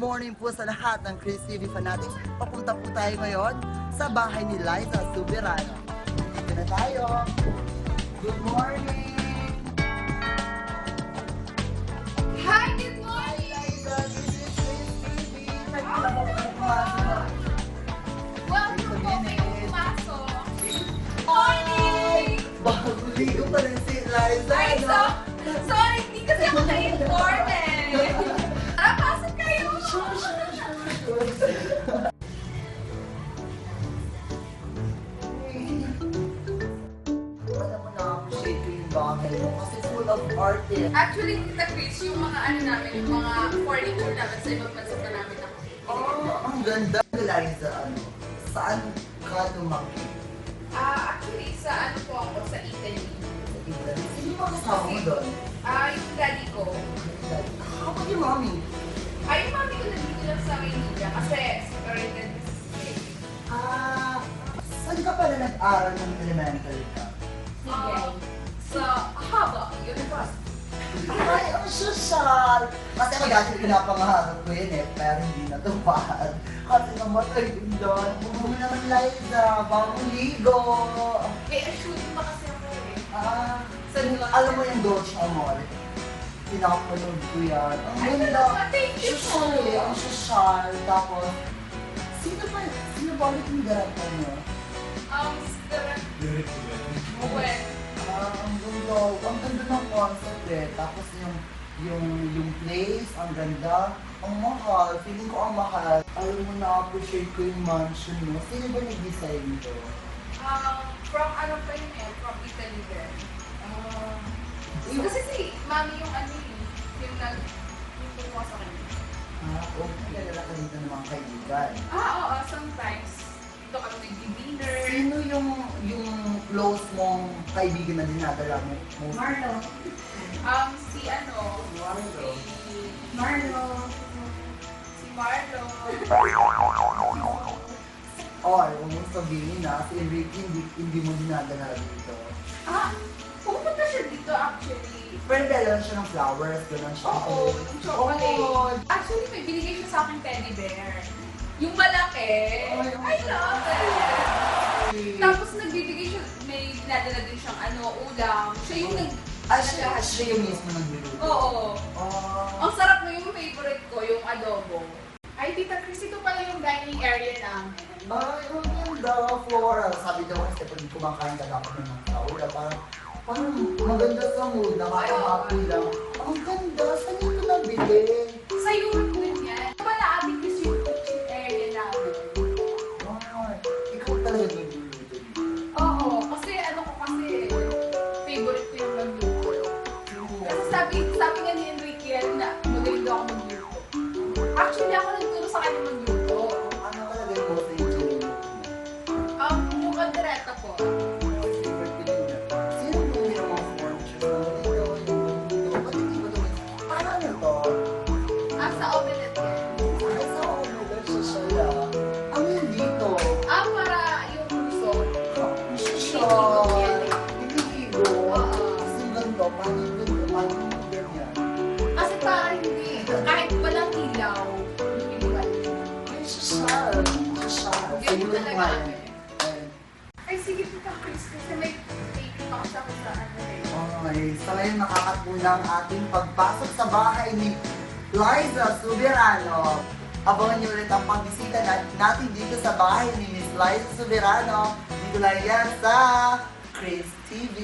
morning po sa lahat ng Chris TV fanatics. Papunta po tayo ngayon sa bahay ni Liza Soberano. Dito na tayo. Good morning! Hi, good morning! Hi Liza, this is Chris TV. Naglalabas na pumasok. Welcome po kayong pumasok. Morning! Bago ligo pa rin si Liza. Ay, sorry, hindi kasi ako na-inform eh. Tara, pasok kayo! Alam mo, na-appreciate ko yung bahay mo kasi full of art eh. Actually, Tita Chris, yung mga ano namin, yung mga furniture namin sa ibang bansa na namin na. Oh, ang ganda. Liza, ano, saan ka lumaki? Actually, sa ano po ako, sa Italy. Sa Italy? Sino ba kasama mo doon? Yung daddy ko. How about your mommy? Yung mami ko nandito lang sa Maynila kasi separated. Saan ka pala nag-aral ng elementary ka? Sa Haba University. Ay, ang social! Kasi ako dati pinapangarap ko yun eh, pero hindi natupad. Kasi namatay yun doon. Bumumi naman Liza, bagong ligo. May shooting pa kasi ako eh. Alam mo yung Dolce Amor? Pinapanood ko yan. Ang Ay, ganda. talaga? Thank you po. Social eh, ang social. Tapos, sino ba ulit yung director mo? When? Ang ganda ng concept eh. Tapos yung place, ang ganda. Ang mahal, feeling ko ang mahal. Alam mo, na-appreciate ko yung mansion mo. Sino ba nag-design nito? From ano pa yun eh, from Italy din. Kasi si Mami yung ano yung kumuha sa kanya. Okay, kilala ka dito ng mga kaibigan. Oo, sometimes. Dito kami nag-dinner. Sino yung close mong kaibigan na dinadala mo? Marlo. Si ano, Marlo. Marlo. si Marlo. Or, kung mong sabihin na, si Enrique hindi mo dinadala dito. Pumunta siya dito actually. Pero dala siya ng flowers, gano'n siya. Oo, yung chocolate. Oh, Actually, may binigay siya sa akin teddy bear. Yung malaki. I love it. Tapos nagbibigay siya, may dinadala din siyang ulam. Siya yung siya yung mismo nagluluto. Oo. Oh. Ang sarap na yung favorite ko, yung adobo. Ay, Tita Chris, ito pala yung dining area namin. Ay, ang ganda, floral. Sabi daw kasi pag kumakain ka dapat ng taula, parang maganda sa mood, nakakahapo lang. Ang ganda, saan yung ito nabili? Sa Europe din yan. Pala ating Chris yung kitchen area namin. Ay, ikaw talaga nagluluto dito. Oo, kasi favorite ko yung magluto. Kasi sabi nga ni Enrique na magaling daw ako magluto. Actually, ako nagturo sa kanya magluto. Ano talaga yung most enjoy mo? Yung kaldereta po. Favorite ko din yan. Sino bumili ng mga furniture? Ba't hindi mo naman? Paano to? Sa omelette yan. Ay, sa omega siya. Ang hindi to. Para yung puso. Ang siya. Hinihigo. Kasi ganito, paano yung ganyan? Kasi para hindi, kahit walang ilaw, iniwan. Ay, social. Social. Yun Ayun talaga. nga. Ay, sige Tita Chris, kasi may take pa kasi ako sa Okay, so ngayon nakakatuna ang ating pagpasok sa bahay ni Liza Soberano. Abangan niyo ulit ang pagbisita natin dito sa bahay ni Miss Liza Soberano. Dito lang yan sa Chris TV.